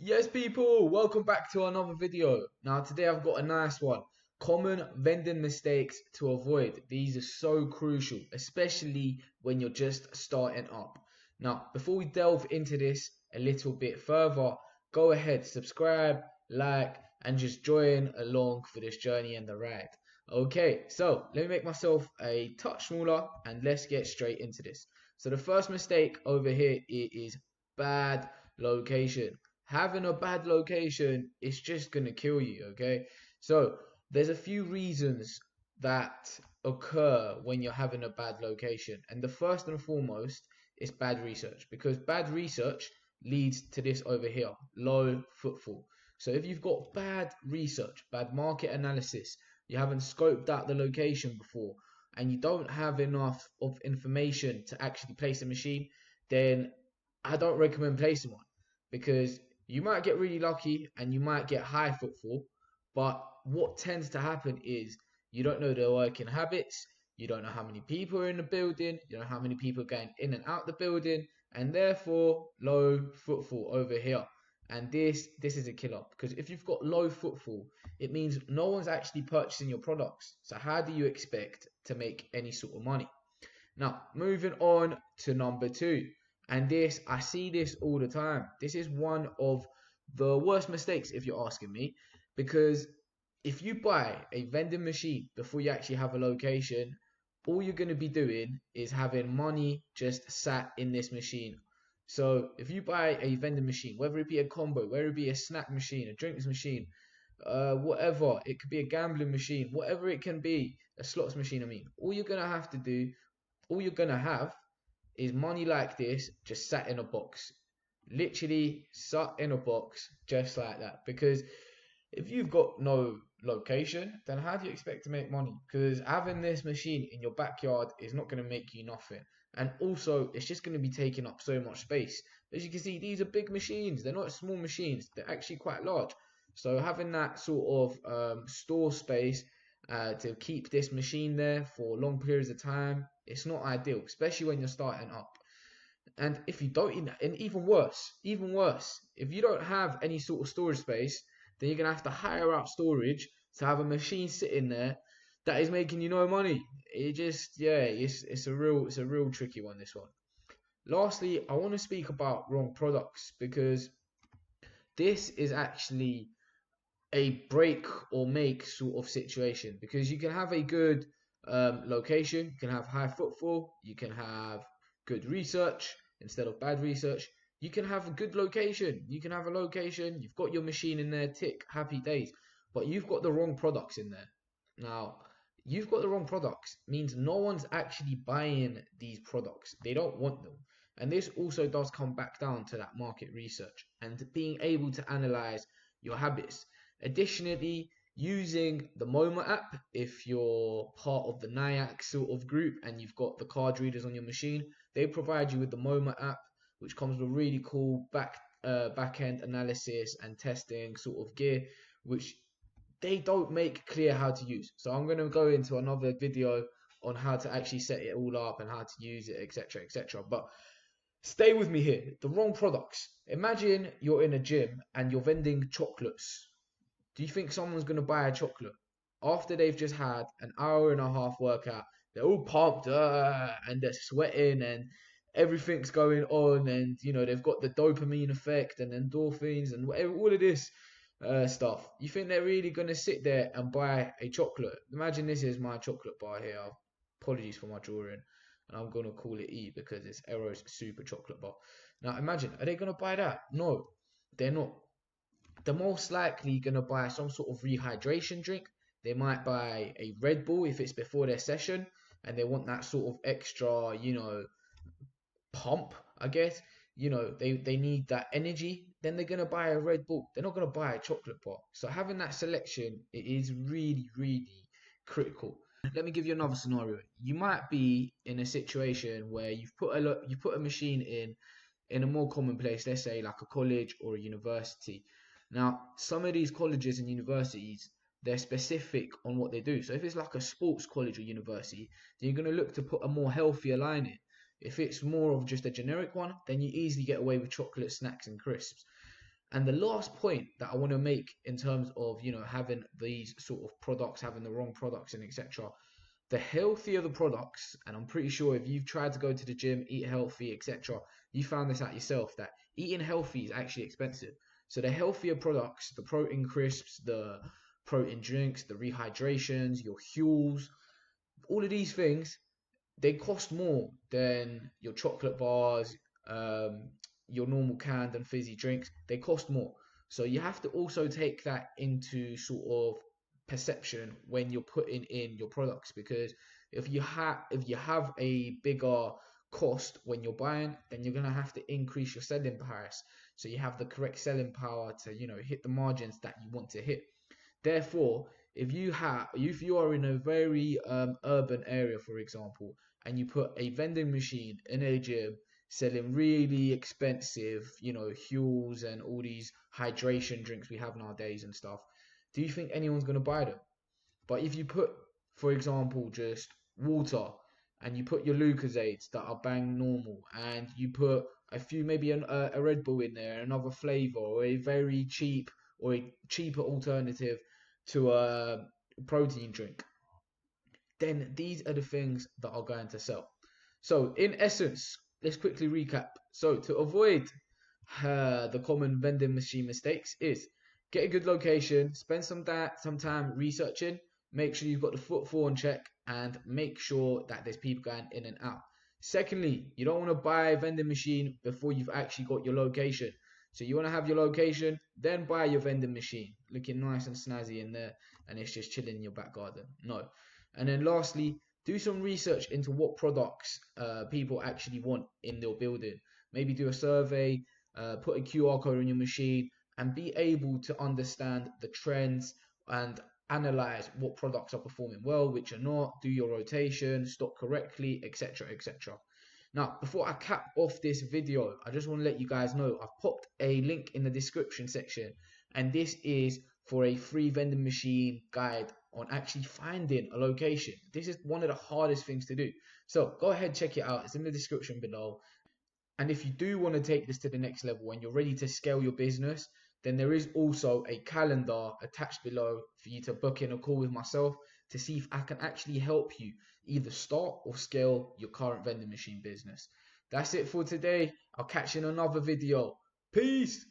Yes, people, welcome back to another video. Now, today I've got a nice one. Common vending mistakes to avoid. These are so crucial, especially when you're just starting up. Now, before we delve into this a little bit further, go ahead, subscribe, like, and just join along for this journey and the ride. Okay, so let me make myself a touch smaller and let's get straight into this. So the first mistake over here is bad location. Having a bad location is just gonna kill you, okay? So there's a few reasons that occur when you're having a bad location, and the first and foremost is bad research, because bad research leads to this over here, low footfall. So if you've got bad research, bad market analysis, you haven't scoped out the location before, and you don't have enough of information to actually place a machine, then I don't recommend placing one, because you might get really lucky and you might get high footfall, but what tends to happen is you don't know their working habits, you don't know how many people are in the building, you don't know how many people are going in and out the building, and therefore low footfall over here. And this is a killer, because if you've got low footfall, it means no one's actually purchasing your products. So how do you expect to make any sort of money? Now, moving on to number two. And this, I see this all the time. This is one of the worst mistakes, if you're asking me, because if you buy a vending machine before you actually have a location, all you're going to be doing is having money just sat in this machine. So if you buy a vending machine, whether it be a combo, whether it be a snack machine, a drinks machine, whatever, it could be a gambling machine, whatever it can be, a slots machine, I mean, all you're going to have to do, all you're going to have is money like this just sat in a box, literally sat in a box just like that. Because if you've got no location, then how do you expect to make money? Because having this machine in your backyard is not going to make you nothing, and also it's just going to be taking up so much space. As you can see, these are big machines, they're not small machines, they're actually quite large. So having that sort of store space to keep this machine there for long periods of time, it's not ideal, especially when you're starting up. And if you don't, and even worse, if you don't have any sort of storage space, then you're gonna have to hire out storage to have a machine sitting there that is making you no money. It just, yeah, it's a real tricky one, this one. Lastly, I want to speak about wrong products, because this is actually a break or make sort of situation, because you can have a good location, you can have high footfall, you can have good research instead of bad research, you can have a good location, you can have a location, you've got your machine in there, tick, happy days, but you've got the wrong products in there. Now, you've got the wrong products means no one's actually buying these products, they don't want them. And this also does come back down to that market research and being able to analyze your habits. Additionally, using the MoMA app, if you're part of the NIAC sort of group and you've got the card readers on your machine, they provide you with the MoMA app, which comes with really cool back end analysis and testing sort of gear, which they don't make clear how to use. So I'm going to go into another video on how to actually set it all up and how to use it, etc., etc. But stay with me here. The wrong products. Imagine you're in a gym and you're vending chocolates. Do you think someone's going to buy a chocolate after they've just had an hour and a half workout? They're all pumped and they're sweating and everything's going on, and they've got the dopamine effect and endorphins and whatever, all of this stuff. You think they're really going to sit there and buy a chocolate? Imagine this is my chocolate bar here. Apologies for my drawing. And I'm going to call it E because it's Ero's Super Chocolate Bar. Now imagine, are they going to buy that? No, they're not. They're most likely going to buy some sort of rehydration drink. They might buy a Red Bull if it's before their session and they want that sort of extra, pump, I guess. They need that energy. Then they're going to buy a Red Bull. They're not going to buy a chocolate bar. So having that selection, it is really, really critical. Let me give you another scenario. You might be in a situation where you put a machine in a more common place, let's say like a college or a university. Now, some of these colleges and universities, they're specific on what they do. So if it's like a sports college or university, then you're going to look to put a more healthier line in. If it's more of just a generic one, then you easily get away with chocolate, snacks and crisps. And the last point that I want to make in terms of, having these sort of products, having the wrong products and etc. The healthier the products, and I'm pretty sure if you've tried to go to the gym, eat healthy, etc., you found this out yourself that eating healthy is actually expensive. So the healthier products, the protein crisps, the protein drinks, the rehydrations, your Huels, all of these things, they cost more than your chocolate bars, um, your normal canned and fizzy drinks. They cost more. So you have to also take that into sort of perception when you're putting in your products, because if you have a bigger cost when you're buying, then you're gonna have to increase your selling price. So you have the correct selling power to hit the margins that you want to hit. Therefore, if you are in a very urban area, for example, and you put a vending machine in a gym selling really expensive, Huels and all these hydration drinks we have nowadays and stuff, do you think anyone's going to buy them? But if you put, for example, just water, and you put your Lucozades that are bang normal, and you put a few, maybe a Red Bull in there, another flavor, or a very cheap or a cheaper alternative to a protein drink, then these are the things that are going to sell. So, in essence, let's quickly recap. So, to avoid the common vending machine mistakes is get a good location, spend some time researching, make sure you've got the footfall in check, and make sure that there's people going in and out. Secondly, you don't want to buy a vending machine before you've actually got your location. So you want to have your location, then buy your vending machine, looking nice and snazzy in there, and it's just chilling in your back garden. No. And then lastly, do some research into what products people actually want in their building. Maybe do a survey, put a QR code on your machine, and be able to understand the trends and analyze what products are performing well, which are not, do your rotation, stock correctly, etc. etc. Now, before I cap off this video, I just want to let you guys know I've popped a link in the description section, and this is for a free vending machine guide on actually finding a location. This is one of the hardest things to do. So go ahead, check it out. It's in the description below. And if you do want to take this to the next level and you're ready to scale your business, then there is also a calendar attached below for you to book in a call with myself to see if I can actually help you either start or scale your current vending machine business. That's it for today. I'll catch you in another video. Peace.